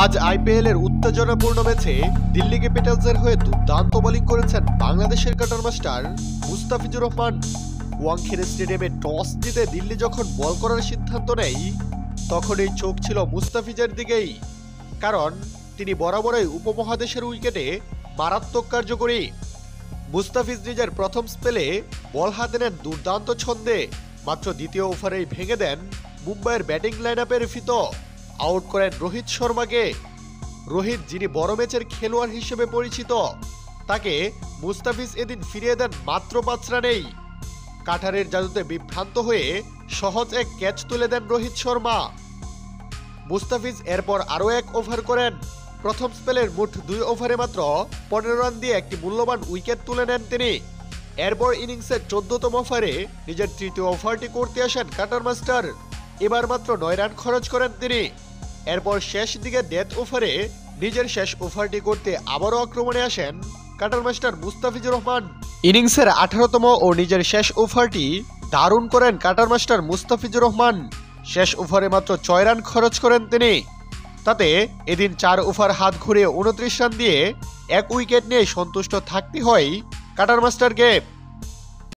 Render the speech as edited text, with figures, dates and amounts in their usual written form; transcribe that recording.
আজ আইপিএল এর উত্তেজনাপূর্ণ ম্যাচে দিল্লি ক্যাপিটালসের হয়ে দুর্দান্ত বোলিং করেছেন বাংলাদেশের কাটার মাস্টার মুস্তাফিজুর রহমান। ওয়াংখেড়ে স্টেডিয়ামে টস জিতে দিল্লি যখন বল করার সিদ্ধান্ত নেয় তখনই চোখ ছিল মুস্তাফিজের দিকেই, কারণ তিনি বরাবরই উপমহাদেশের উইকেটে মারাত্মক কার্যকরী। মুস্তাফিজ নিজের প্রথম স্পেলে বল হাতে নেন দুর্দান্ত ছন্দে, মাত্র দ্বিতীয় ওভারেই ভেঙে দেন মুম্বাইয়ের ব্যাটিং লাইন আপের ফিতো। আউট করেন রোহিত শর্মাকে। রোহিত, যিনি বড় ম্যাচের খেলোয়াড় হিসেবে পরিচিত, তাকে মুস্তাফিজ এদিন ফিরিয়ে দেন মাত্র 5 রানেই। কাটারের জাদুতে বিভ্রান্ত হয়ে সহজ এক ক্যাচ তুলে দেন রোহিত শর্মা। মুস্তাফিজ এরপর আরও এক ওভার করেন। প্রথম স্পেলের মোট 2 ওভারে মাত্র 15 রান দিয়ে একটি মূল্যবান উইকেট তুলে নেন তিনি। এরপর ইনিংসের 14তম ওভারে নিজের তৃতীয় ওভারটি করতে আসেন কাটার মাস্টার। এবার মাত্র 9 রান খরচ করেন তিনি। এরপর শেষ দিকে ডেথ ওভারে নিজের শেষ ওভারটি করতে আবারও আক্রমণে আসেন কাটার মাস্টার মুস্তাফিজুর রহমান। ইনিংসের 18তম ও নিজের শেষ ওভারটি দারুণ করেন কাটার মাস্টার মুস্তাফিজুর রহমান। শেষ ওভারে মাত্র 6 রান খরচ করেন তিনি। তাতে এদিন 4 ওভার হাত ঘুরিয়ে 29 রান দিয়ে 1 উইকেট নিয়ে সন্তুষ্ট থাকতে হয় কাটার মাস্টারকে।